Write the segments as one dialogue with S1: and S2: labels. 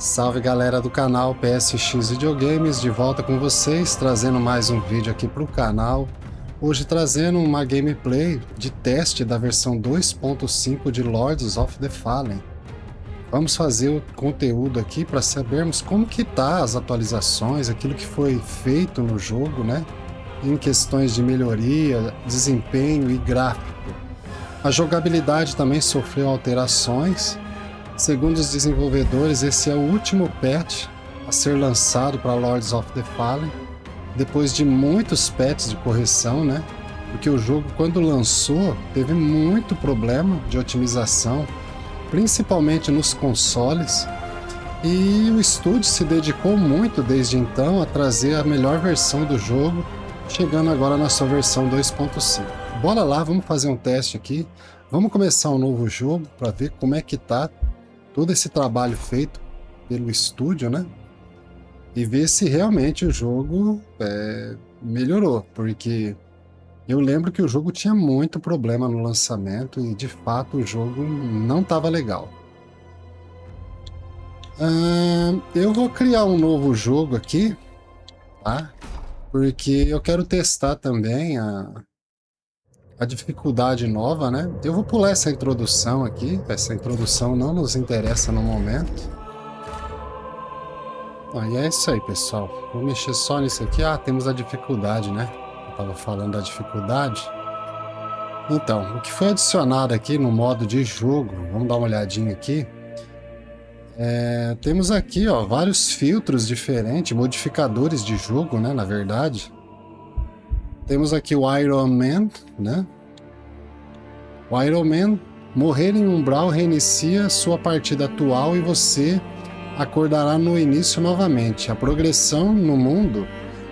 S1: Salve galera do canal PSX Videogames, de volta com vocês, trazendo mais um vídeo aqui para o canal. Hoje trazendo uma gameplay de teste da versão 2.5 de Lords of the Fallen. Vamos fazer o conteúdo aqui para sabermos como que tá as atualizações, aquilo que foi feito no jogo, né? Em questões de melhoria, desempenho e gráfico. A jogabilidade também sofreu alterações. Segundo os desenvolvedores, esse é o último patch a ser lançado para Lords of the Fallen, depois de muitos patches de correção, né? Porque o jogo, quando lançou, teve muito problema de otimização, principalmente nos consoles, e o estúdio se dedicou muito desde então a trazer a melhor versão do jogo, chegando agora na sua versão 2.5. Bora lá, vamos fazer um teste aqui, vamos começar um novo jogo para ver como é que tá todo esse trabalho feito pelo estúdio, né? E ver se realmente o jogo melhorou, porque eu lembro que o jogo tinha muito problema no lançamento e de fato o jogo não estava legal. Eu vou criar um novo jogo aqui, tá? Porque eu quero testar também a dificuldade nova, né? Eu vou pular essa introdução aqui, essa introdução não nos interessa no momento. E é isso aí, pessoal. Vou mexer só nisso aqui. Temos a dificuldade, né? Eu tava falando da dificuldade. Então, o que foi adicionado aqui no modo de jogo, vamos dar uma olhadinha aqui. Temos aqui, ó, vários filtros diferentes, modificadores de jogo, né? Na verdade. Temos aqui o Iron Man, né? O Iron Man, morrer em umbral reinicia sua partida atual e você acordará no início novamente. A progressão no mundo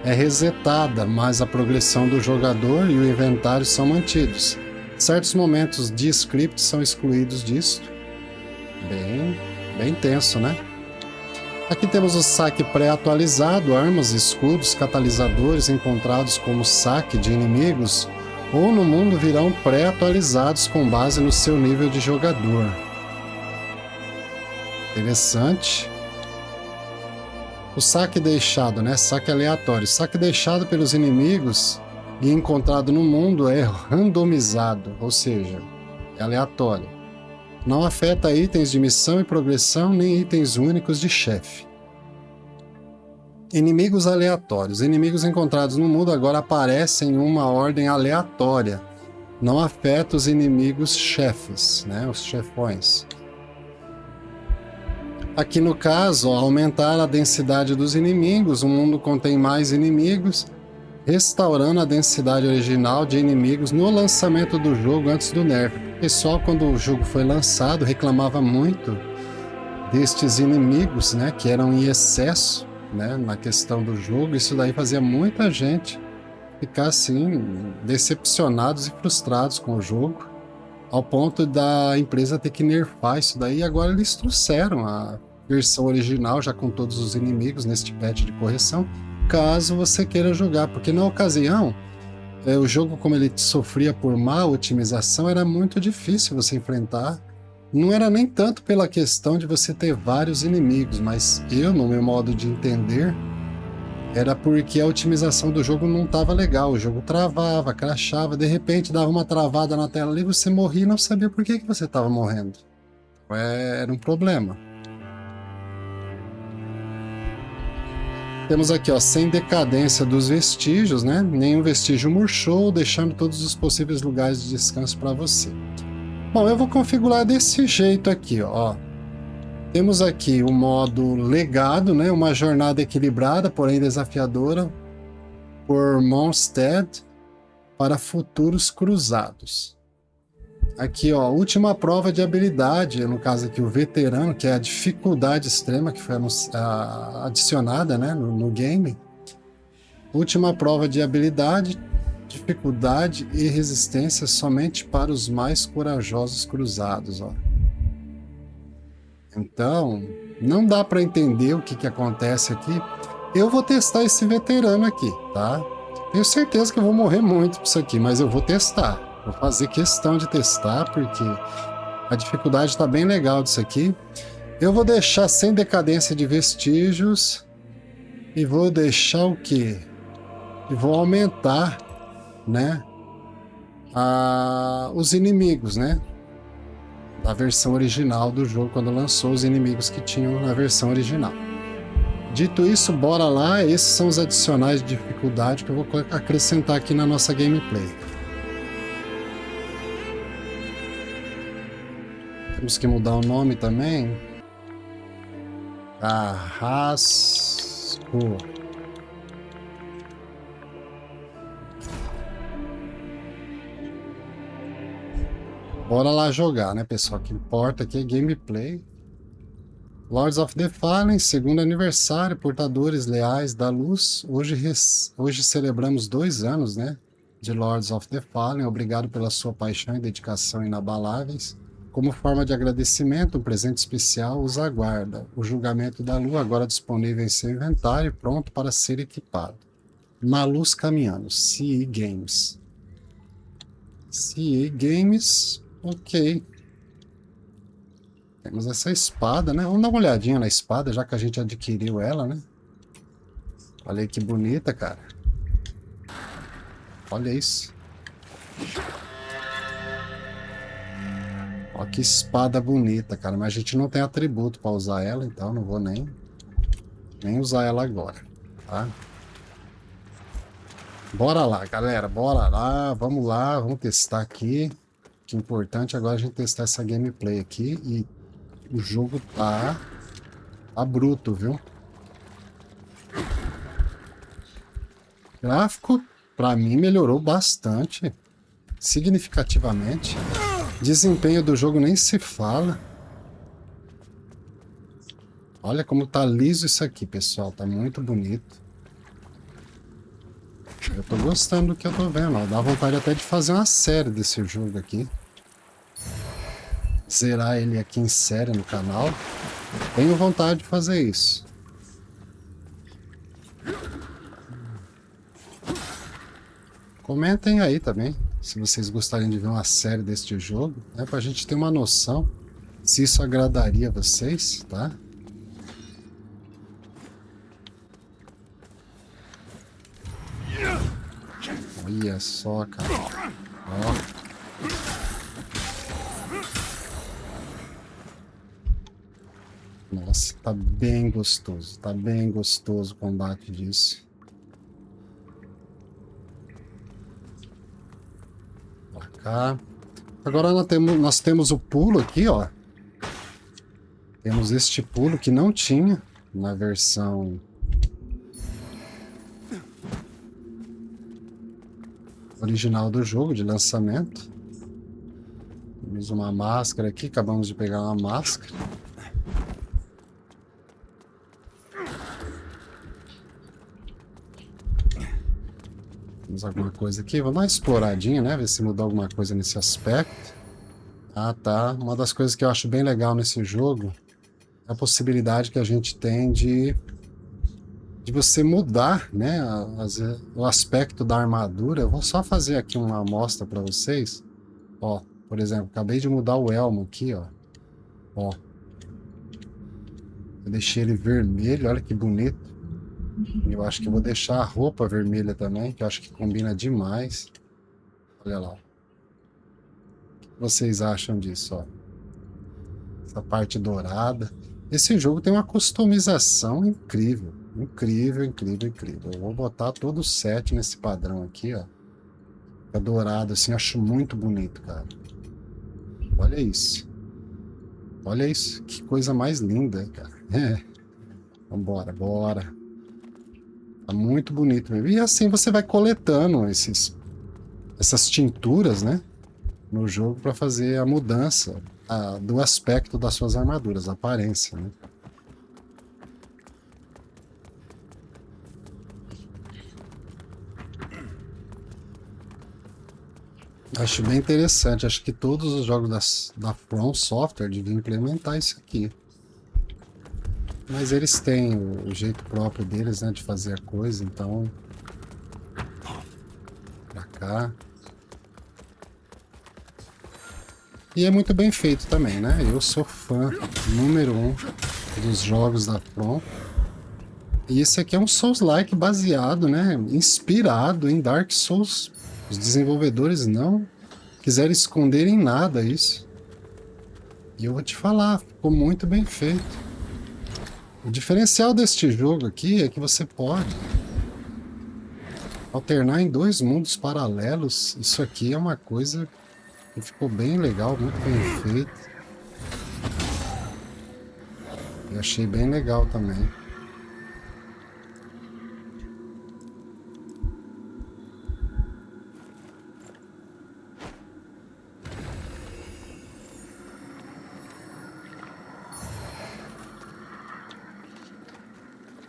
S1: é resetada, mas a progressão do jogador e o inventário são mantidos. Certos momentos de script são excluídos disso. Bem tenso, né? Aqui temos o saque pré-atualizado, armas, escudos, catalisadores encontrados como saque de inimigos ou no mundo virão pré-atualizados com base no seu nível de jogador. Interessante. O saque deixado, né? Saque aleatório. Saque deixado pelos inimigos e encontrado no mundo é randomizado, ou seja, é aleatório. Não afeta itens de missão e progressão, nem itens únicos de chefe. Inimigos aleatórios. Inimigos encontrados no mundo agora aparecem em uma ordem aleatória. Não afeta os inimigos chefes, né? Os chefões. Aqui no caso, aumentar a densidade dos inimigos. O mundo contém mais inimigos, restaurando a densidade original de inimigos no lançamento do jogo antes do nerf. O pessoal, quando o jogo foi lançado, reclamava muito destes inimigos, né, que eram em excesso, né, na questão do jogo. Isso daí fazia muita gente ficar assim, decepcionados e frustrados com o jogo, ao ponto da empresa ter que nerfar isso daí. E agora eles trouxeram a versão original, já com todos os inimigos neste patch de correção, caso você queira jogar, porque na ocasião o jogo, como ele sofria por má otimização, era muito difícil você enfrentar. Não era nem tanto pela questão de você ter vários inimigos, mas no meu modo de entender, era porque a otimização do jogo não estava legal. O jogo travava, crashava, de repente dava uma travada na tela ali, você morria e não sabia por que você estava morrendo. Era um problema. Temos aqui, ó, sem decadência dos vestígios, né? Nenhum vestígio murchou, deixando todos os possíveis lugares de descanso para você. Bom, eu vou configurar desse jeito aqui, ó. Temos aqui o modo legado, né? Uma jornada equilibrada, porém desafiadora, por Mondstadt para futuros cruzados. Aqui, ó, última prova de habilidade, no caso aqui o veterano, que é a dificuldade extrema que foi adicionada, né, no game. Última prova de habilidade, dificuldade e resistência somente para os mais corajosos cruzados, ó. Então, não dá para entender o que acontece aqui. Eu vou testar esse veterano aqui, tá? Tenho certeza que eu vou morrer muito com isso aqui, mas eu vou testar. Vou fazer questão de testar, porque a dificuldade está bem legal disso aqui. Eu vou deixar sem decadência de vestígios. E vou deixar o quê? E vou aumentar, né? Os inimigos, né? Da versão original do jogo, quando lançou, os inimigos que tinham na versão original. Dito isso, bora lá. Esses são os adicionais de dificuldade que eu vou acrescentar aqui na nossa gameplay. Temos que mudar o nome também. Carrasco. Bora lá jogar, né, pessoal? O que importa aqui é gameplay. Lords of the Fallen, segundo aniversário, portadores leais da luz. Hoje celebramos 2 anos, né, de Lords of the Fallen. Obrigado pela sua paixão e dedicação inabaláveis. Como forma de agradecimento, um presente especial os aguarda. O julgamento da lua, agora disponível em seu inventário, pronto para ser equipado. Na luz caminhando. CE Games. CE Games, ok. Temos essa espada, né? Vamos dar uma olhadinha na espada, já que a gente adquiriu ela, né? Olha aí que bonita, cara. Olha isso. Olha que espada bonita, cara. Mas a gente não tem atributo para usar ela, então não vou nem usar ela agora, tá? Bora lá, galera. Bora lá. Vamos testar aqui. O que é importante agora é a gente testar essa gameplay aqui. E o jogo tá bruto, viu? Gráfico, pra mim, melhorou bastante. Significativamente. Desempenho do jogo nem se fala. Olha como tá liso isso aqui, pessoal. Tá muito bonito. Eu tô gostando do que eu tô vendo. Ó. Dá vontade até de fazer uma série desse jogo aqui. Zerar ele aqui em série no canal. Tenho vontade de fazer isso. Comentem aí também, se vocês gostariam de ver uma série deste jogo, né, pra gente ter uma noção se isso agradaria vocês, tá? Olha só, cara. Ó. Nossa, tá bem gostoso. Tá bem gostoso o combate disso. Pra cá. Agora nós temos o pulo aqui, ó. Temos este pulo que não tinha na versão original do jogo, de lançamento. Temos uma máscara aqui, acabamos de pegar uma máscara. Temos alguma coisa aqui, vamos dar uma exploradinha, né? Ver se mudou alguma coisa nesse aspecto. Ah, tá. Uma das coisas que eu acho bem legal nesse jogo é a possibilidade que a gente tem de você mudar, né, o aspecto da armadura. Eu vou só fazer aqui uma amostra para vocês. Ó, por exemplo, acabei de mudar o elmo aqui, ó. Ó. Eu deixei ele vermelho, olha que bonito. Eu acho que eu vou deixar a roupa vermelha também, que eu acho que combina demais. Olha lá. O que vocês acham disso, ó? Essa parte dourada. Esse jogo tem uma customização incrível. Incrível, incrível, incrível. Eu vou botar todo o set nesse padrão aqui, ó. Fica dourado assim, acho muito bonito, cara. Olha isso. Olha isso. Que coisa mais linda, cara. Vambora, bora. Tá muito bonito mesmo. E assim você vai coletando essas tinturas, né? No jogo para fazer a mudança do aspecto das suas armaduras, a aparência, né? Acho bem interessante. Acho que todos os jogos da From Software deviam implementar isso aqui. Mas eles têm o jeito próprio deles, né, de fazer a coisa, então... Pra cá. E é muito bem feito também, né? Eu sou fã número 1 dos jogos da From. E esse aqui é um Souls-like baseado, né? Inspirado em Dark Souls. Os desenvolvedores não quiseram esconder em nada isso. E eu vou te falar, ficou muito bem feito. O diferencial deste jogo aqui é que você pode alternar em 2 mundos paralelos. Isso aqui é uma coisa que ficou bem legal, muito bem feito. Eu achei bem legal também.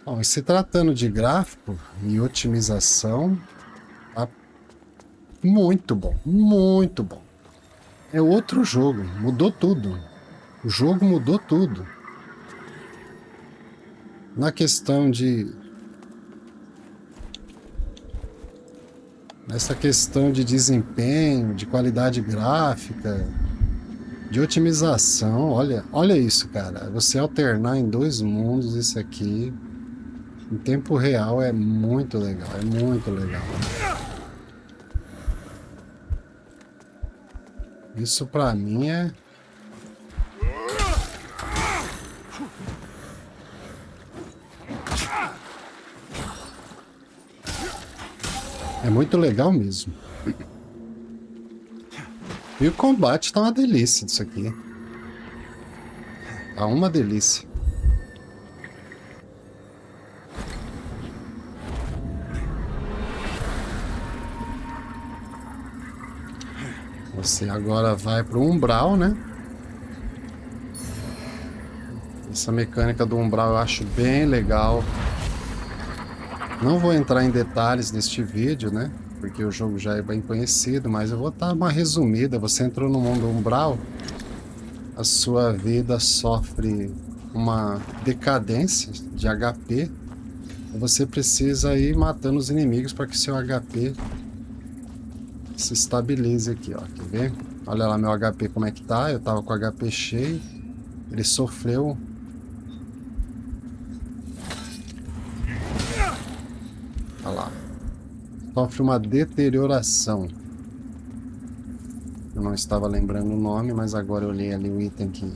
S1: Bom, e se tratando de gráfico e otimização, tá muito bom, muito bom. É outro jogo, mudou tudo. O jogo mudou tudo. Na questão de... Nessa questão de desempenho, de qualidade gráfica, de otimização, olha isso, cara. Você alternar em 2 mundos, isso aqui... Em tempo real é muito legal, é muito legal. Isso pra mim é... É muito legal mesmo. E o combate tá uma delícia disso aqui. Tá uma delícia. Você agora vai pro umbral, né? Essa mecânica do umbral eu acho bem legal. Não vou entrar em detalhes neste vídeo, né? Porque o jogo já é bem conhecido, mas eu vou dar uma resumida. Você entrou no mundo umbral, a sua vida sofre uma decadência de HP. E você precisa ir matando os inimigos para que seu HP se estabilize aqui, ó. Quer ver? Olha lá meu HP como é que tá. Eu tava com o HP cheio. Ele sofreu... Olha lá. Sofre uma deterioração. Eu não estava lembrando o nome, mas agora eu li ali o item que...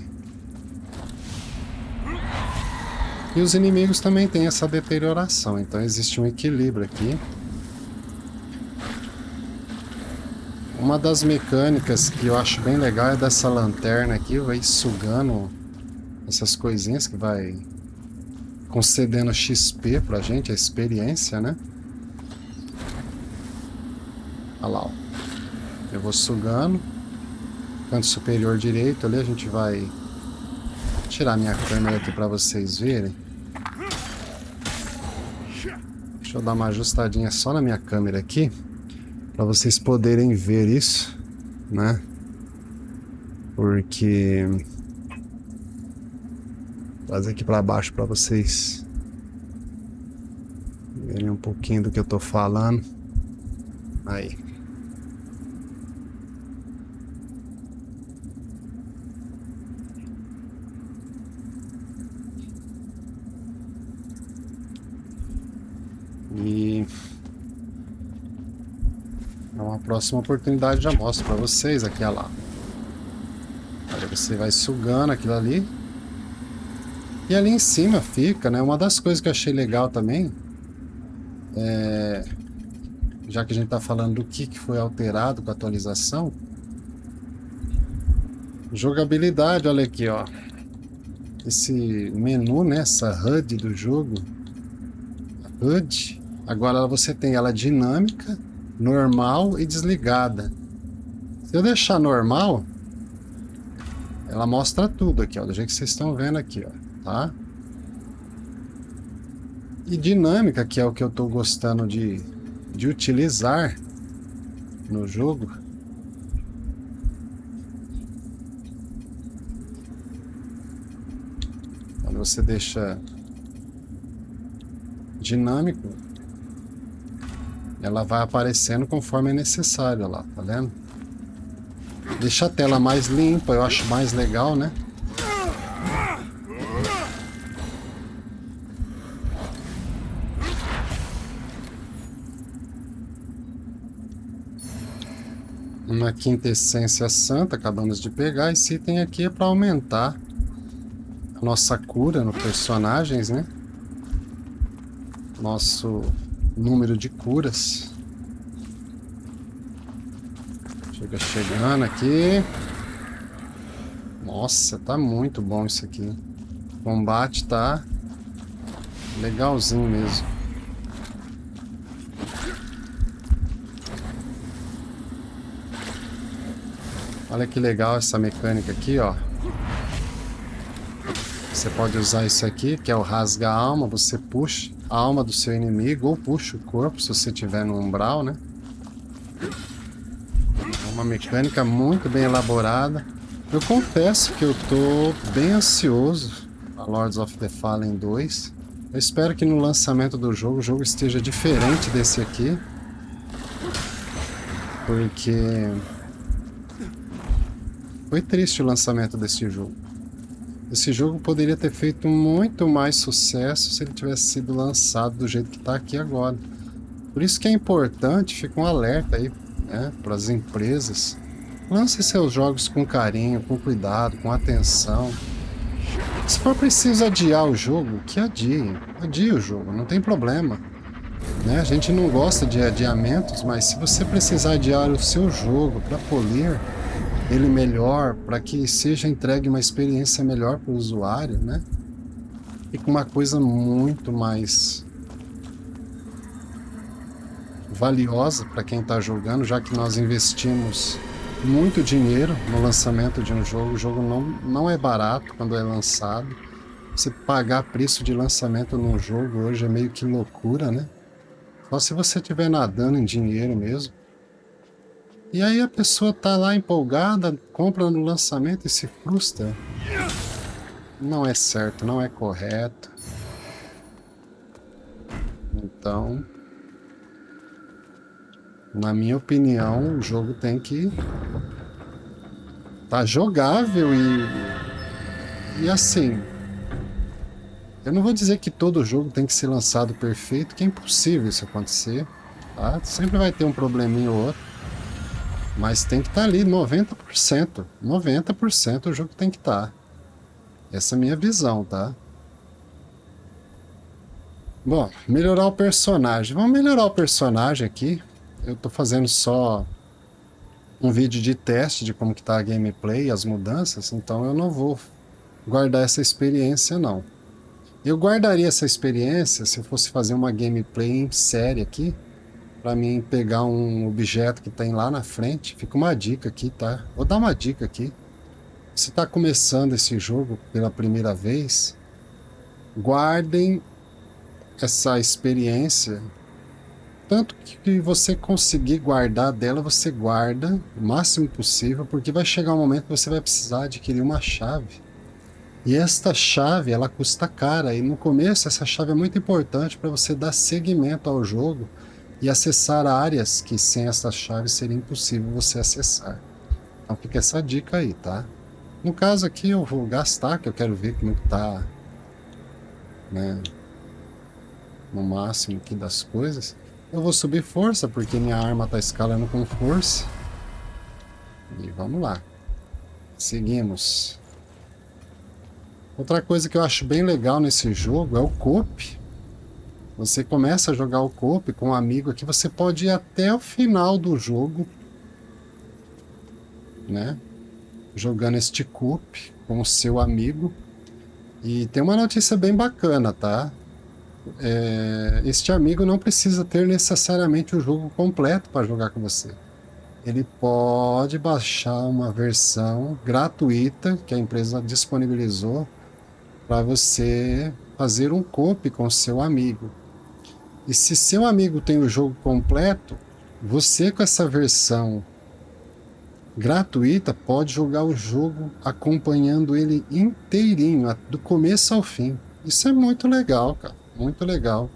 S1: E os inimigos também têm essa deterioração, então existe um equilíbrio aqui. Uma das mecânicas que eu acho bem legal é dessa lanterna aqui, vai sugando essas coisinhas que vai concedendo XP pra gente, a experiência, né? Olha lá, ó. Eu vou sugando. Canto superior direito ali, a gente vai tirar minha câmera aqui pra vocês verem. Deixa eu dar uma ajustadinha só na minha câmera aqui, para vocês poderem ver isso, né? Porque... Vou trazer aqui para baixo para vocês verem um pouquinho do que eu tô falando. Aí. E... uma próxima oportunidade já mostro para vocês aqui, olha lá. Aí você vai sugando aquilo ali. E ali em cima fica, né? Uma das coisas que eu achei legal também, já que a gente tá falando do que foi alterado com a atualização, jogabilidade, olha aqui, ó. Esse menu, né? Essa HUD do jogo. A HUD. Agora você tem ela dinâmica, normal e desligada. Se eu deixar normal, ela mostra tudo aqui, ó, do jeito que vocês estão vendo aqui, ó, tá? E dinâmica, que é o que eu tô gostando de utilizar no jogo. Quando você deixa dinâmico, ela vai aparecendo conforme é necessário lá, tá vendo? Deixa a tela mais limpa, eu acho mais legal, né? Uma quintessência santa, acabamos de pegar. Esse item aqui é para aumentar a nossa cura no personagens, né? Nosso número de curas. Chega chegando aqui. Nossa, tá muito bom isso aqui. O combate tá legalzinho mesmo. Olha que legal essa mecânica aqui, ó. Você pode usar isso aqui, que é o rasga a alma. Você puxa a alma do seu inimigo ou puxa o corpo, se você tiver no umbral, né? É uma mecânica muito bem elaborada. Eu confesso que eu tô bem ansioso a Lords of the Fallen 2. Eu espero que no lançamento do jogo, o jogo esteja diferente desse aqui. Porque foi triste o lançamento desse jogo. Esse jogo poderia ter feito muito mais sucesso se ele tivesse sido lançado do jeito que está aqui agora. Por isso que é importante, fica um alerta aí, né, para as empresas. Lance seus jogos com carinho, com cuidado, com atenção. Se for preciso adiar o jogo, que adie. Adie o jogo, não tem problema. Né? A gente não gosta de adiamentos, mas se você precisar adiar o seu jogo para polir ele melhor, para que seja entregue uma experiência melhor para o usuário, né? Fica uma coisa muito mais valiosa para quem está jogando, já que nós investimos muito dinheiro no lançamento de um jogo. O jogo não é barato quando é lançado. Você pagar preço de lançamento num jogo hoje é meio que loucura, né? Só se você estiver nadando em dinheiro mesmo. E aí a pessoa tá lá empolgada, compra no lançamento e se frustra. Não é certo, não é correto. Então, na minha opinião, o jogo tem que tá jogável e assim, eu não vou dizer que todo jogo tem que ser lançado perfeito, que é impossível isso acontecer, tá? Sempre vai ter um probleminha ou outro. Mas tem que estar ali 90%. 90% o jogo tem que estar. Essa é a minha visão, tá? Bom, melhorar o personagem. Vamos melhorar o personagem aqui. Eu tô fazendo só um vídeo de teste de como que tá a gameplay e as mudanças, então eu não vou guardar essa experiência, não. Eu guardaria essa experiência se eu fosse fazer uma gameplay em série aqui, para mim pegar um objeto que tem lá na frente. Fica uma dica aqui, tá? Vou dar uma dica aqui. Se está começando esse jogo pela primeira vez, guardem essa experiência. Tanto que você conseguir guardar dela, você guarda o máximo possível, porque vai chegar um momento que você vai precisar adquirir uma chave. E esta chave, ela custa cara, e no começo essa chave é muito importante para você dar seguimento ao jogo e acessar áreas que sem essa chave seria impossível você acessar. Então fica essa dica aí, tá? No caso aqui eu vou gastar, que eu quero ver como que tá, né, no máximo aqui das coisas. Eu vou subir força, porque minha arma tá escalando com força. E vamos lá. Seguimos. Outra coisa que eu acho bem legal nesse jogo é o co-op. Você começa a jogar o co-op com um amigo aqui, você pode ir até o final do jogo, né? Jogando este co-op com o seu amigo. E tem uma notícia bem bacana, tá? Este amigo não precisa ter necessariamente o jogo completo para jogar com você. Ele pode baixar uma versão gratuita que a empresa disponibilizou para você fazer um co-op com seu amigo. E se seu amigo tem o jogo completo, você com essa versão gratuita pode jogar o jogo acompanhando ele inteirinho, do começo ao fim. Isso é muito legal, cara, muito legal.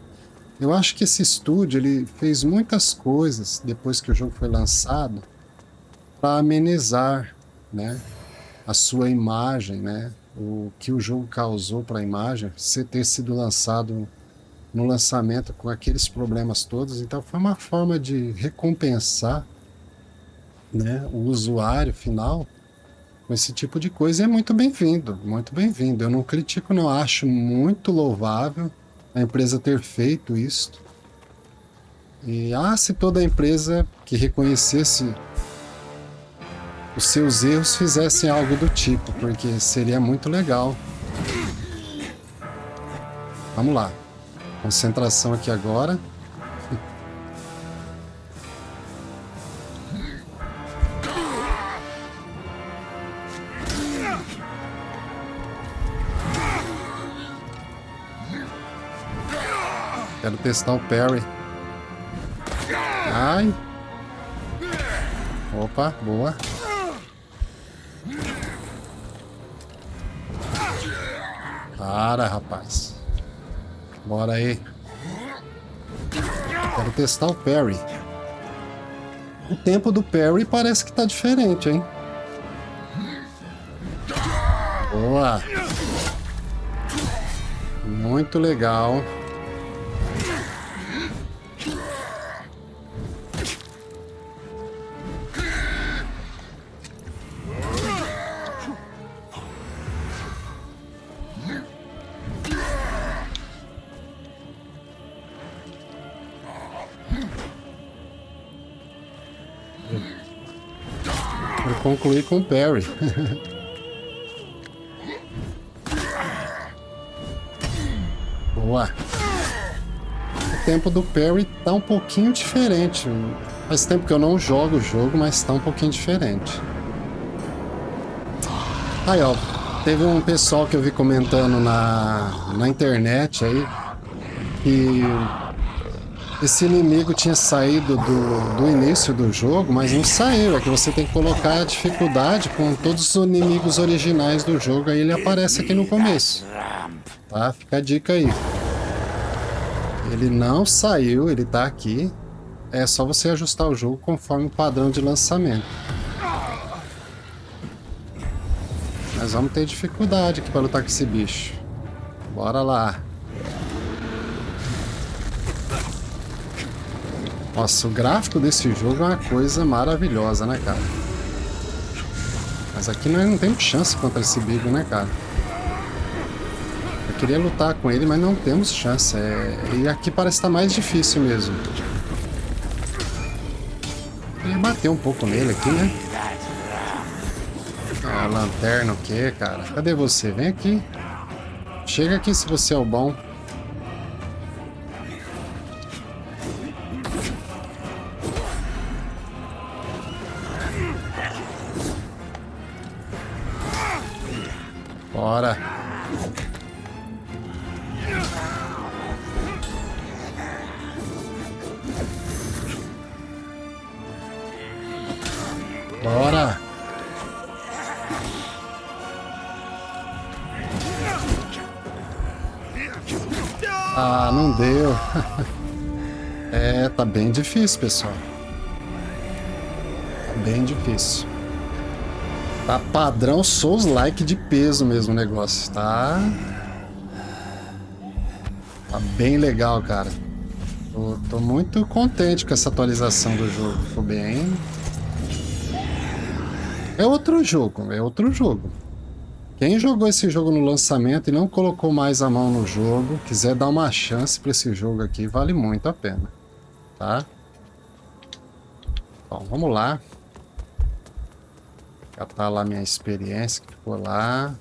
S1: Eu acho que esse estúdio ele fez muitas coisas depois que o jogo foi lançado para amenizar né? A sua imagem, né? O que o jogo causou para a imagem, você ter sido lançado no lançamento com aqueles problemas todos. Então foi uma forma de recompensar, né, o usuário final com esse tipo de coisa. E é muito bem-vindo, muito bem-vindo. Eu não critico, não, acho muito louvável a empresa ter feito isso. E se toda empresa que reconhecesse os seus erros fizessem algo do tipo, porque seria muito legal. Vamos lá. Concentração aqui agora. Quero testar o parry. Ai. Opa, boa. Para, rapaz. Bora aí. Quero testar o parry. O tempo do parry parece que tá diferente, hein? Boa. Muito legal. Vou concluir com o parry. Boa. O tempo do parry tá um pouquinho diferente. Faz tempo que eu não jogo o jogo, mas tá um pouquinho diferente. Aí, ó. Teve um pessoal que eu vi comentando na internet aí que esse inimigo tinha saído do início do jogo, mas não saiu. É que você tem que colocar a dificuldade com todos os inimigos originais do jogo, aí ele aparece aqui no começo. Tá? Fica a dica aí. Ele não saiu, ele tá aqui. É só você ajustar o jogo conforme o padrão de lançamento. Mas vamos ter dificuldade aqui para lutar com esse bicho. Bora lá. Nossa, o gráfico desse jogo é uma coisa maravilhosa, né, cara? Mas aqui nós não temos chance contra esse bicho, né, cara? Eu queria lutar com ele, mas não temos chance. E aqui parece estar mais difícil mesmo. Eu queria bater um pouco nele aqui, né? Ah, lanterna o quê, cara? Cadê você? Vem aqui. Chega aqui se você é o bom. Bora. Bora. Ah, não deu. É, tá bem difícil, pessoal. Bem difícil. Tá padrão Souls-like de peso mesmo o negócio, tá? Tá bem legal, cara. Tô muito contente com essa atualização do jogo. Ficou bem... É outro jogo, é outro jogo. Quem jogou esse jogo no lançamento e não colocou mais a mão no jogo, quiser dar uma chance para esse jogo aqui, vale muito a pena, tá? Bom, vamos lá. Já tá lá minha experiência que ficou lá.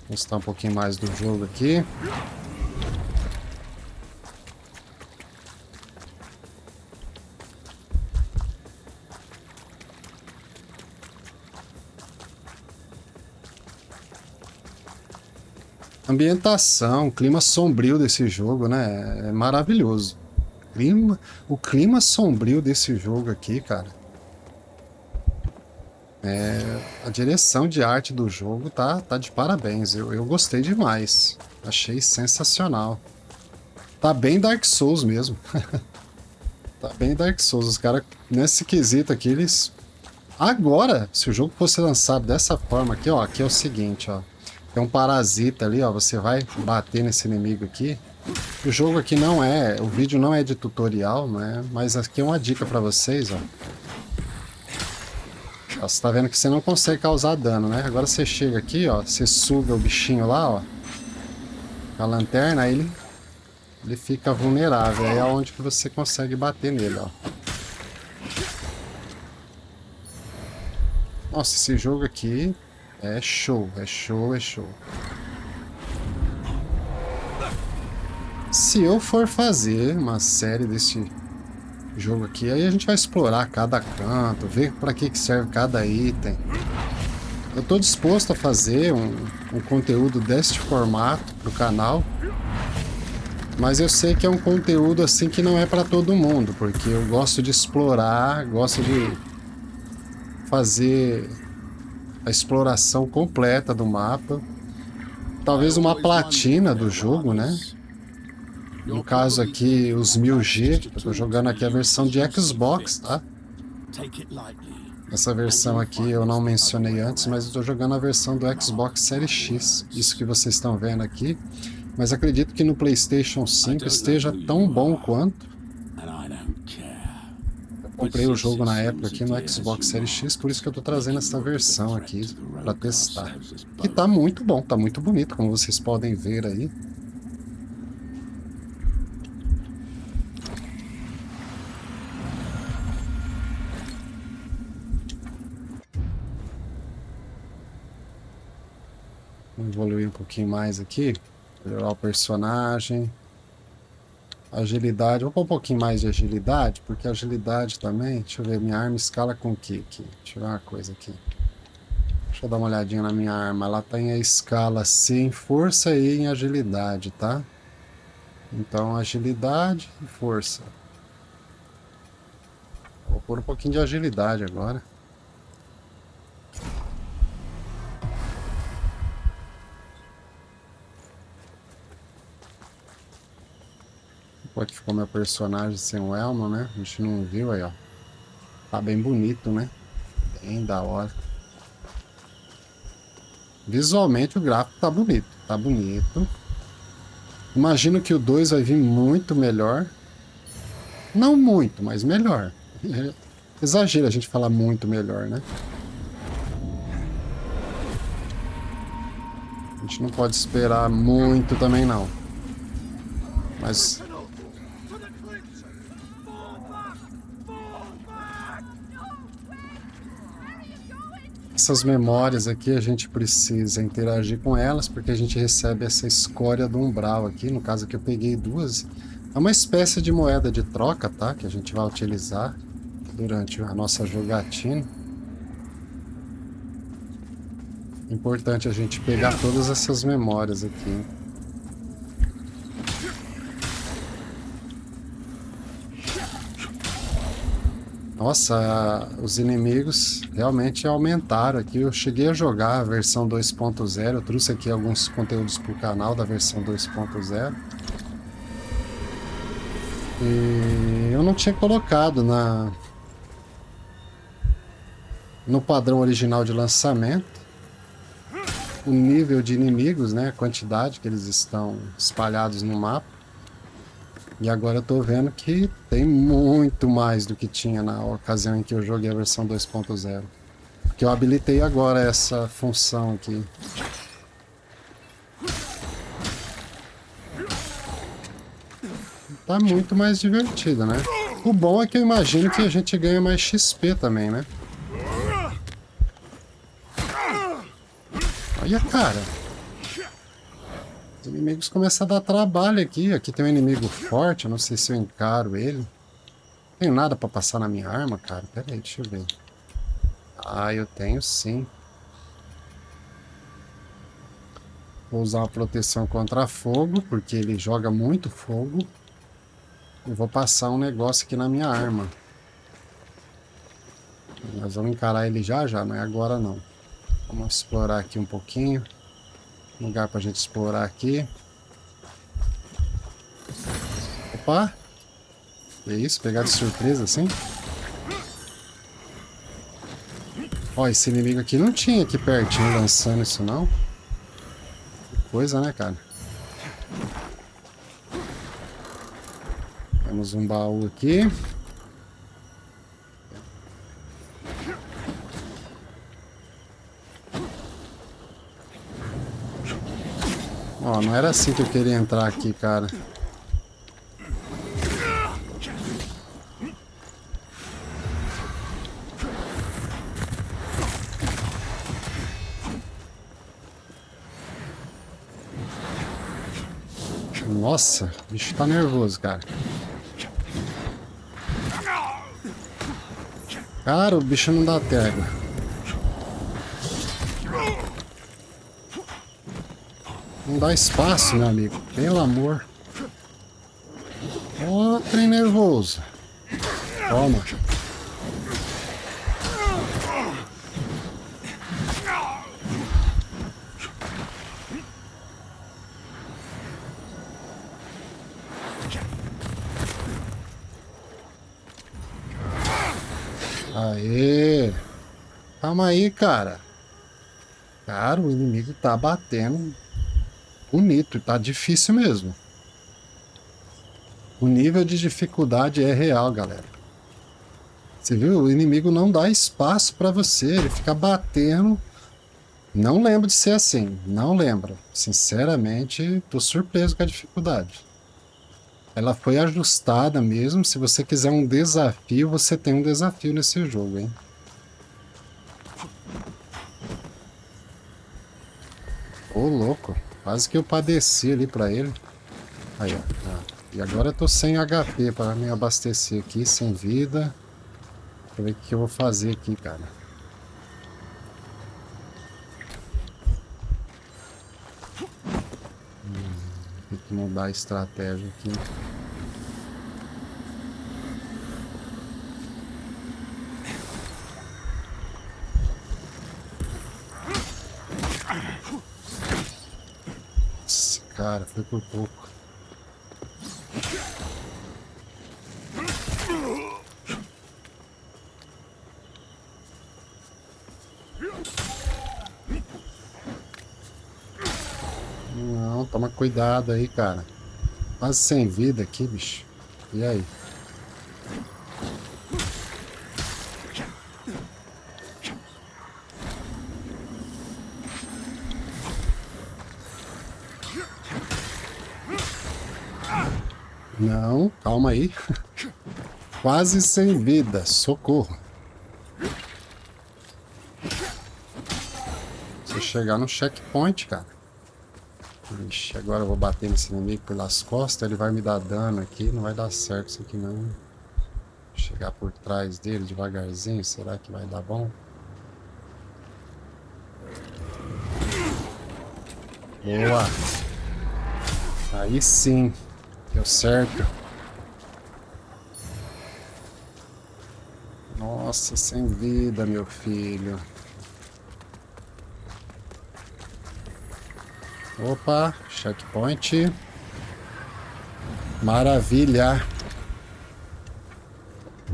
S1: Vou mostrar um pouquinho mais do jogo aqui. Ambientação, clima sombrio desse jogo, né? É maravilhoso. O clima sombrio desse jogo aqui, cara. A direção de arte do jogo tá de parabéns. Eu gostei demais. Achei sensacional. Tá bem Dark Souls mesmo. Tá bem Dark Souls. Os caras, nesse quesito aqui, eles... Agora, se o jogo fosse lançado dessa forma aqui, ó, aqui é o seguinte, ó. Tem um parasita ali, ó, você vai bater nesse inimigo aqui. O jogo aqui não é, o vídeo não é de tutorial, né? Mas aqui é uma dica pra vocês, ó. Ó, você tá vendo que você não consegue causar dano, né? Agora você chega aqui, ó, você suga o bichinho lá, ó. Com a lanterna, aí ele fica vulnerável. Aí é onde que você consegue bater nele, ó. Nossa, esse jogo aqui é show, é show, é show. Se eu for fazer uma série desse jogo aqui, aí a gente vai explorar cada canto, ver para que serve cada item. Eu tô disposto a fazer um conteúdo deste formato pro canal, mas eu sei que é um conteúdo assim que não é para todo mundo, porque eu gosto de explorar, gosto de fazer a exploração completa do mapa. Talvez uma platina do jogo, né? No caso aqui, os 1000G, eu tô jogando aqui a versão de Xbox, tá? Essa versão aqui eu não mencionei antes, mas eu tô jogando a versão do Xbox Series X, isso que vocês estão vendo aqui. Mas acredito que no PlayStation 5 esteja tão bom quanto. Eu comprei o jogo na época aqui no Xbox Series X, por isso que eu tô trazendo essa versão aqui para testar. E tá muito bom, tá muito bonito, como vocês podem ver aí. Vou evoluir um pouquinho mais aqui, melhorar o personagem. Agilidade, vou pôr um pouquinho mais de agilidade, porque agilidade também, deixa eu ver, minha arma escala com o que aqui? Deixa eu ver uma coisa aqui. Deixa eu dar uma olhadinha na minha arma, ela tem a escala C em força e em agilidade, tá? Então agilidade e força. Vou pôr um pouquinho de agilidade agora. Aqui ficou meu personagem sem o elmo, né? A gente não viu aí, ó. Tá bem bonito, né? Bem da hora. Visualmente o gráfico tá bonito. Tá bonito. Imagino que o 2 vai vir muito melhor. Não muito, mas melhor. Exagero a gente falar muito melhor, né? A gente não pode esperar muito também, não. Mas... essas memórias aqui a gente precisa interagir com elas, porque a gente recebe essa escória do umbral aqui. No caso aqui eu peguei duas. É uma espécie de moeda de troca, tá? Que a gente vai utilizar durante a nossa jogatina. Importante a gente pegar todas essas memórias aqui. Nossa, os inimigos realmente aumentaram aqui. Eu cheguei a jogar a versão 2.0. Eu trouxe aqui alguns conteúdos para o canal da versão 2.0. E eu não tinha colocado no padrão original de lançamento o nível de inimigos, né? A quantidade que eles estão espalhados no mapa. E agora eu tô vendo que tem muito mais do que tinha na ocasião em que eu joguei a versão 2.0. Que eu habilitei agora essa função aqui. Tá muito mais divertido, né? O bom é que eu imagino que a gente ganha mais XP também, né? Olha, cara. Os inimigos começam a dar trabalho aqui. Aqui tem um inimigo forte, eu não sei se eu encaro ele. Não tenho nada pra passar na minha arma, cara. Pera aí, deixa eu ver. Ah, eu tenho sim. Vou usar uma proteção contra fogo, porque ele joga muito fogo. E vou passar um negócio aqui na minha arma. Nós vamos encarar ele já, não é agora não. Vamos explorar aqui um pouquinho. Lugar pra gente explorar aqui. Opa! Que isso? Pegar de surpresa assim? Ó, esse inimigo aqui não tinha aqui pertinho lançando isso não. Que coisa, né, cara? Temos um baú aqui. Ó, não era assim que eu queria entrar aqui, cara. Nossa, o bicho tá nervoso, cara. Cara, o bicho não dá trégua. Não dá espaço, meu amigo. Pelo amor. Ó, trem nervoso. Toma. Aê! Calma aí, cara. Cara, o inimigo tá batendo bonito, tá difícil mesmo. O nível de dificuldade é real, galera. Você viu? O inimigo não dá espaço pra você, ele fica batendo. Não lembro de ser assim, não lembro. Sinceramente, tô surpreso com a dificuldade. Ela foi ajustada mesmo. Se você quiser um desafio, você tem um desafio nesse jogo, hein? Ô, louco. Quase que eu padeci ali pra ele. Aí, ó. E agora eu tô sem HP para me abastecer aqui, sem vida. Deixa eu ver o que eu vou fazer aqui, cara. Tem que mudar a estratégia aqui. Nossa, cara, foi por pouco. Não, toma cuidado aí, cara. Quase sem vida aqui, bicho. E aí? Não, calma aí. Quase sem vida, socorro. Se chegar no checkpoint, cara. Ixi, agora eu vou bater nesse inimigo pelas costas, ele vai me dar dano aqui, não vai dar certo isso aqui não. Chegar por trás dele devagarzinho, será que vai dar bom? Boa! Aí sim, deu certo. Nossa, sem vida, meu filho. Opa, checkpoint. Maravilha.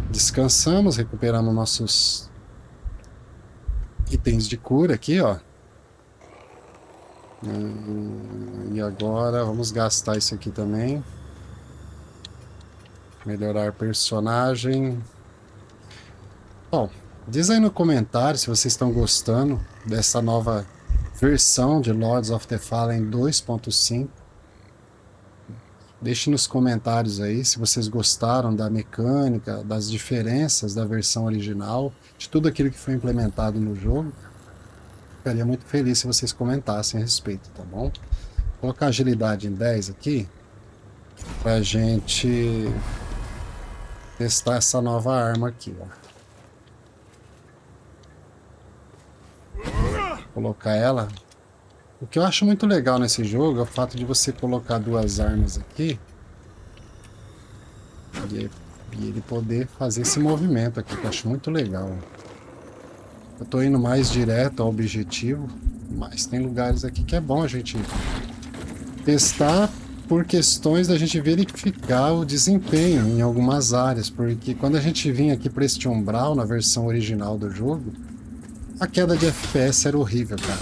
S1: Descansamos, recuperamos nossos itens de cura aqui, ó. E agora vamos gastar isso aqui também. Melhorar personagem. Bom, diz aí no comentário se vocês estão gostando dessa nova versão de Lords of the Fallen 2.5. Deixe nos comentários aí se vocês gostaram da mecânica, das diferenças da versão original, de tudo aquilo que foi implementado no jogo. Ficaria muito feliz se vocês comentassem a respeito, tá bom? Vou colocar agilidade em 10 aqui, pra gente testar essa nova arma aqui, ó. Colocar ela. O que eu acho muito legal nesse jogo é o fato de você colocar duas armas aqui e ele poder fazer esse movimento aqui, que eu acho muito legal. Eu tô indo mais direto ao objetivo, mas tem lugares aqui que é bom a gente testar por questões da gente verificar o desempenho em algumas áreas, porque quando a gente vinha aqui para este umbral, na versão original do jogo, a queda de FPS era horrível, cara.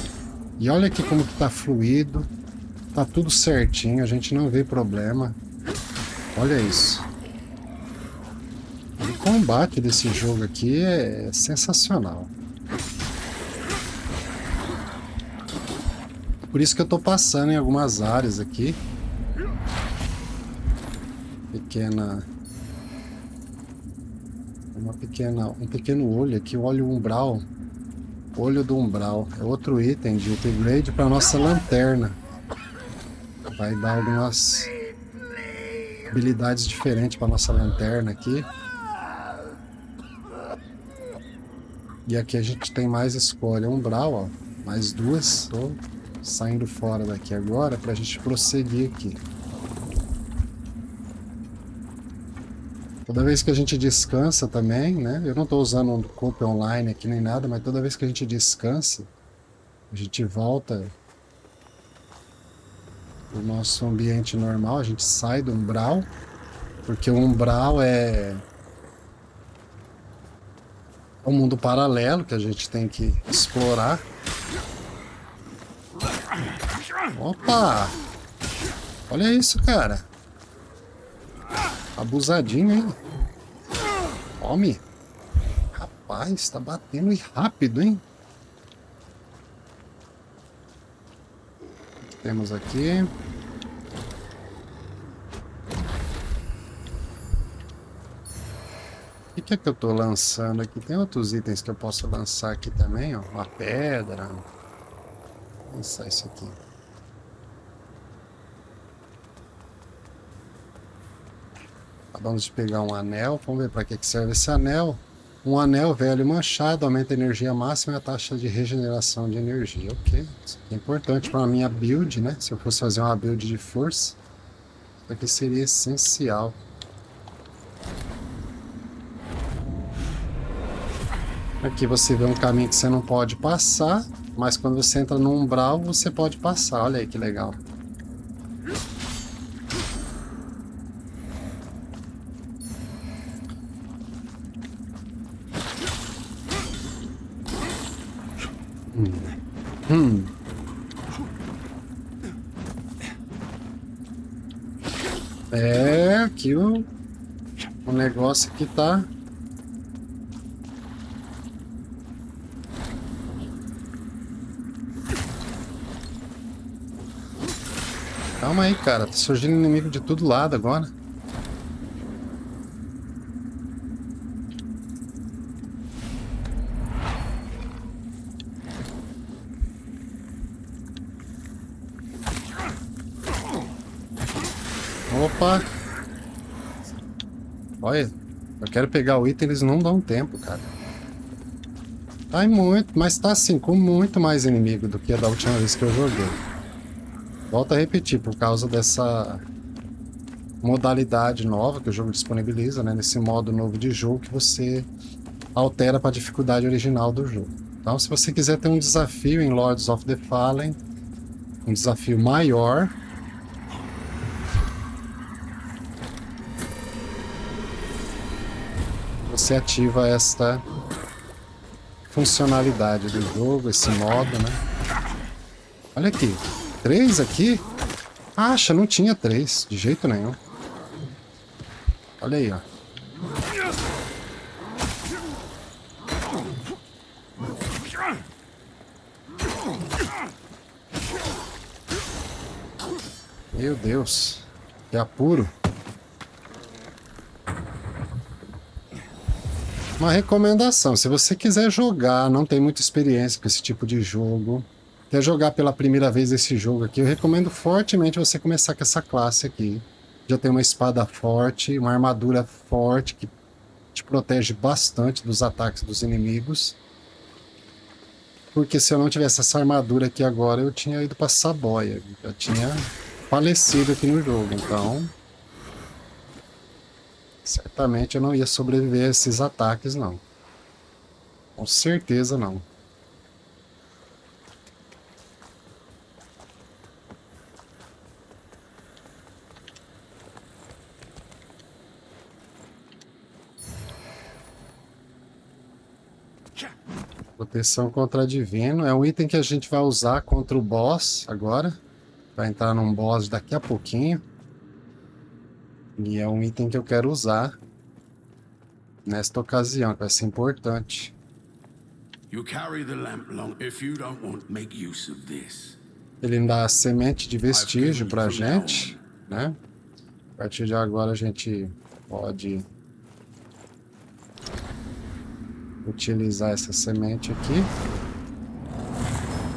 S1: E olha aqui como que tá fluido, tá tudo certinho, a gente não vê problema. Olha isso. O combate desse jogo aqui é sensacional. Por isso que eu tô passando em algumas áreas aqui. Um pequeno olho aqui, o olho umbral. Olho do umbral. É outro item de upgrade para nossa lanterna. Vai dar algumas habilidades diferentes para nossa lanterna aqui. E aqui a gente tem mais escolha. Umbral, ó. Mais duas. Estou saindo fora daqui agora para a gente prosseguir aqui. Toda vez que a gente descansa também, né? Eu não estou usando um coop online aqui nem nada, mas toda vez que a gente descansa, a gente volta pro nosso ambiente normal, a gente sai do umbral, porque o umbral é um mundo paralelo que a gente tem que explorar. Opa! Olha isso, cara. Abusadinho, hein? Tome. Rapaz, tá batendo rápido, hein? O que temos aqui? O que é que eu tô lançando aqui? Tem outros itens que eu posso lançar aqui também, ó. Uma pedra. Vou lançar isso aqui. Acabamos de pegar um anel. Vamos ver para que serve esse anel. Um anel velho e manchado aumenta a energia máxima e a taxa de regeneração de energia. Ok. Isso aqui é importante para a minha build, né? Se eu fosse fazer uma build de força, isso aqui seria essencial. Aqui você vê um caminho que você não pode passar, mas quando você entra no umbral, você pode passar. Olha aí que legal. É, aqui o negócio aqui tá... Calma aí, cara. Tá surgindo inimigo de todo lado agora. Opa! Olha, eu quero pegar o item, eles não dão tempo, cara. Tá muito, mas tá assim, com muito mais inimigo do que a da última vez que eu joguei. Volto a repetir, por causa dessa modalidade nova que o jogo disponibiliza, né? Nesse modo novo de jogo que você altera para a dificuldade original do jogo. Então, se você quiser ter um desafio em Lords of the Fallen, um desafio maior, você ativa esta funcionalidade do jogo, esse modo, né? Olha aqui, 3 aqui? Acha, não tinha 3, de jeito nenhum. Olha aí, ó. Meu Deus, que apuro. Uma recomendação, se você quiser jogar, não tem muita experiência com esse tipo de jogo, quer jogar pela primeira vez esse jogo aqui, eu recomendo fortemente você começar com essa classe aqui. Já tem uma espada forte, uma armadura forte que te protege bastante dos ataques dos inimigos. Porque se eu não tivesse essa armadura aqui agora, eu tinha ido pra Saboia. Eu tinha falecido aqui no jogo, então... certamente eu não ia sobreviver a esses ataques, não. Com certeza não. Proteção contra divino. É um item que a gente vai usar contra o boss agora. Vai entrar num boss daqui a pouquinho. E é um item que eu quero usar nesta ocasião, que vai ser importante. Ele dá semente de vestígio pra gente, né? A partir de agora a gente pode utilizar essa semente aqui.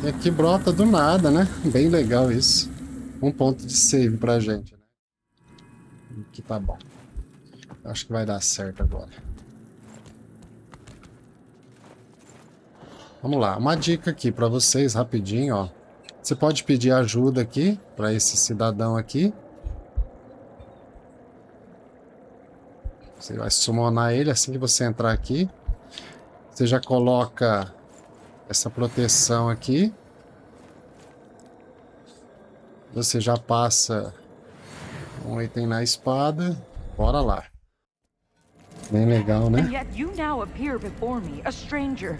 S1: E aqui brota do nada, né? Bem legal isso. Um ponto de save pra gente, né? Aqui tá bom. Acho que vai dar certo agora. Vamos lá. Uma dica aqui pra vocês, rapidinho, ó. Você pode pedir ajuda aqui pra esse cidadão aqui. Você vai summonar ele assim que você entrar aqui. Você já coloca essa proteção aqui. Você já passa um item na espada. Bora lá. Bem legal, né?
S2: And yet you now appear before me, a stranger,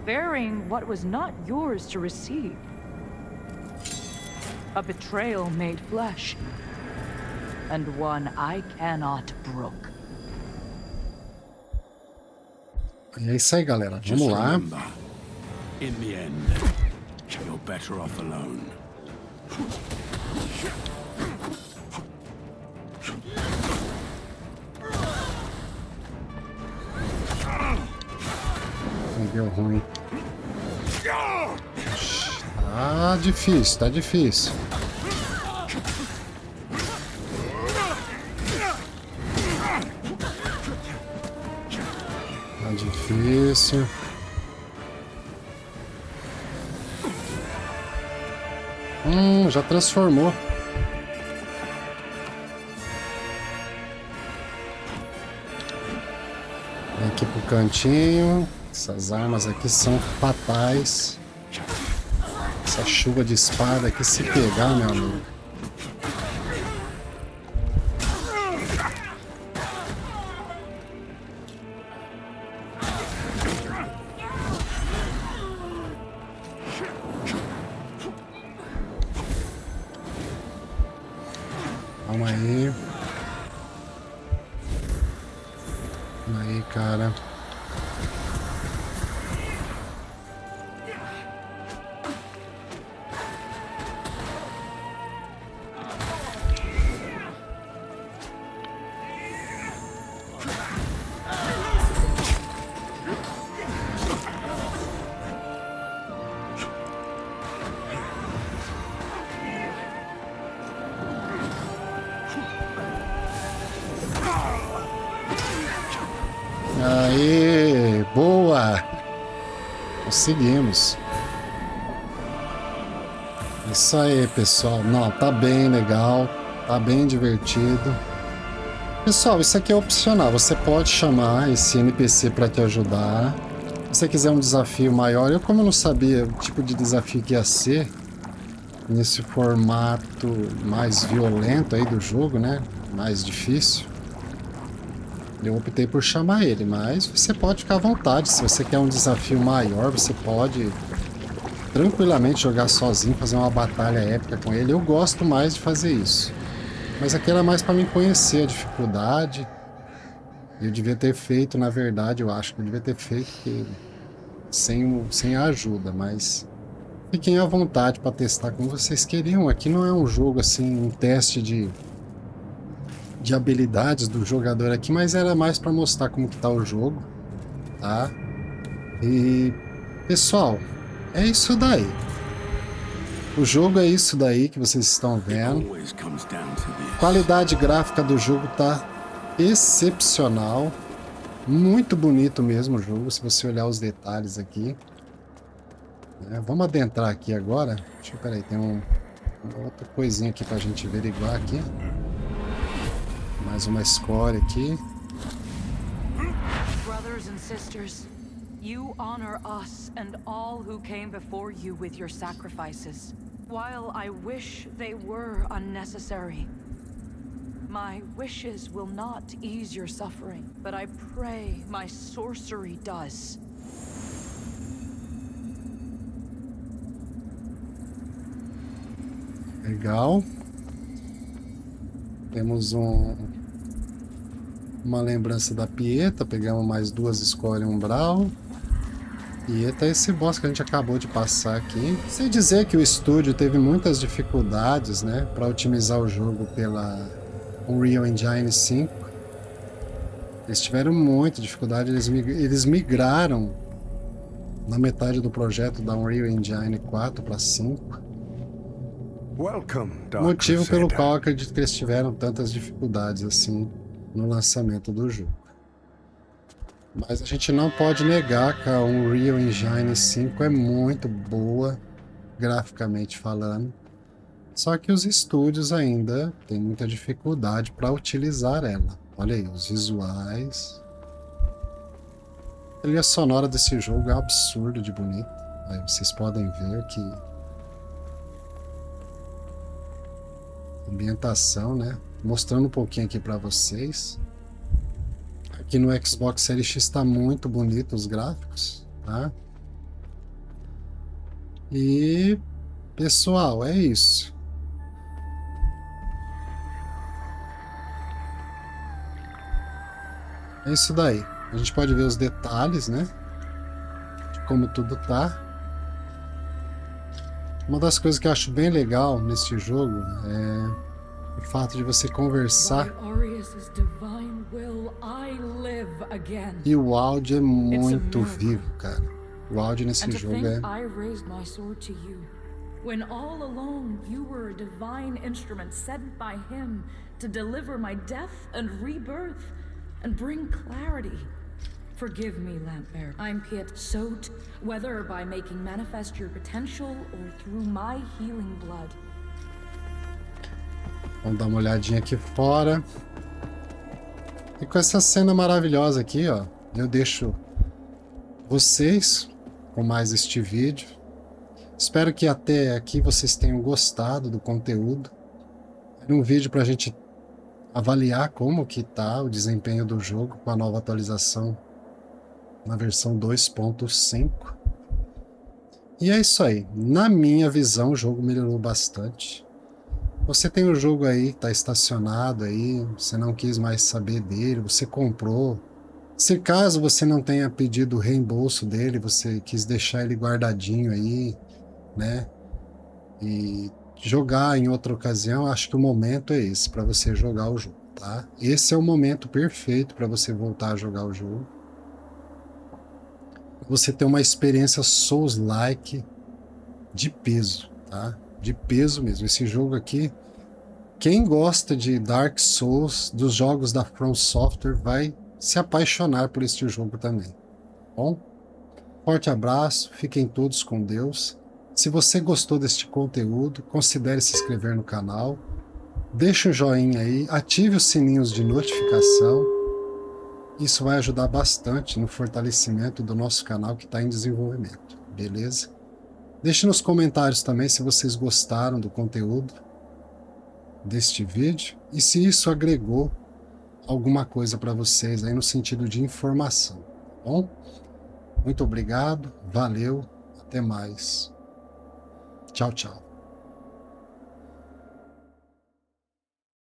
S2: bearing what was not yours to receive. A betrayal made flesh, and one I cannot brook.
S1: E é isso aí, galera. Vamos lá.
S3: In the end, you're better off alone.
S1: Deu ruim. Tá difícil, tá difícil. Tá difícil. Já transformou. Vem aqui pro cantinho. Essas armas aqui são fatais. Essa chuva de espada aqui, se pegar, meu amigo. Calma aí. Calma aí, cara. Aê, boa! Conseguimos. Isso aí, pessoal. Não, tá bem legal, tá bem divertido. Pessoal, isso aqui é opcional. Você pode chamar esse NPC para te ajudar. Se você quiser um desafio maior, como eu não sabia o tipo de desafio que ia ser nesse formato mais violento aí do jogo, né? Mais difícil. Eu optei por chamar ele, mas você pode ficar à vontade. Se você quer um desafio maior, você pode tranquilamente jogar sozinho, fazer uma batalha épica com ele. Eu gosto mais de fazer isso. Mas aqui era mais para me conhecer a dificuldade. Eu devia ter feito, na verdade, eu acho que eu devia ter feito sem a ajuda, mas fiquem à vontade para testar como vocês queriam. Aqui não é um jogo assim, um teste de habilidades do jogador aqui, mas era mais para mostrar como que tá o jogo, tá? E pessoal, é isso daí. O jogo é isso daí que vocês estão vendo. A qualidade gráfica do jogo tá excepcional, muito bonito mesmo o jogo, se você olhar os detalhes aqui. Vamos adentrar aqui agora. Deixa eu, peraí, tem uma outra coisinha aqui pra gente averiguar aqui. Mais uma escória aqui.
S2: Brothers and sisters, you honor us and all who came before you with your sacrifices. While I wish they were unnecessary, my wishes will not ease your suffering, but I pray my sorcery does.
S1: Legal. Temos uma lembrança da Pieta. Pegamos mais 2 escolhas umbral. Pieta é esse boss que a gente acabou de passar aqui. Sem dizer que o estúdio teve muitas dificuldades, né, para otimizar o jogo pela Unreal Engine 5. Eles tiveram muita dificuldade. Eles migraram na metade do projeto da Unreal Engine 4 para 5. Motivo pelo qual eu acredito que eles tiveram tantas dificuldades assim no lançamento do jogo. Mas a gente não pode negar que a Unreal Engine 5 é muito boa, graficamente falando. Só que os estúdios ainda têm muita dificuldade para utilizar ela. Olha aí, os visuais. A trilha sonora desse jogo é um absurdo de bonita. Aí vocês podem ver que ambientação, né? Mostrando um pouquinho aqui para vocês. Aqui no Xbox Series X está muito bonito os gráficos, tá? E pessoal, é isso. É isso daí. A gente pode ver os detalhes, né? De como tudo tá. Uma das coisas que eu acho bem legal nesse jogo é o fato de você conversar. E o áudio é muito vivo, cara. O áudio nesse jogo é...
S2: When all alone you were a divine instrument sent by him to deliver my death and rebirth and bring clarity. Forgive me, Lampbearer. I'm Piet Sot, whether by making manifest your potential or through my healing blood.
S1: Vamos dar uma olhadinha aqui fora. E com essa cena maravilhosa aqui, ó, eu deixo vocês com mais este vídeo. Espero que até aqui vocês tenham gostado do conteúdo. Era um vídeo para a gente avaliar como que tá o desempenho do jogo com a nova atualização na versão 2.5. E é isso aí. Na minha visão, o jogo melhorou bastante. Você tem o jogo aí, tá estacionado aí, você não quis mais saber dele, você comprou. Se caso você não tenha pedido o reembolso dele, você quis deixar ele guardadinho aí, né? E jogar em outra ocasião, acho que o momento é esse, para você jogar o jogo, tá? Esse é o momento perfeito para você voltar a jogar o jogo. Você ter uma experiência Souls-like de peso, tá? De peso mesmo. Esse jogo aqui, quem gosta de Dark Souls, dos jogos da From Software, vai se apaixonar por este jogo também. Bom? Forte abraço, fiquem todos com Deus. Se você gostou deste conteúdo, considere se inscrever no canal, deixe um joinha aí, ative os sininhos de notificação. Isso vai ajudar bastante no fortalecimento do nosso canal que está em desenvolvimento, beleza? Deixe nos comentários também se vocês gostaram do conteúdo deste vídeo e se isso agregou alguma coisa para vocês aí no sentido de informação, tá bom? Muito obrigado, valeu, até mais. Tchau, tchau.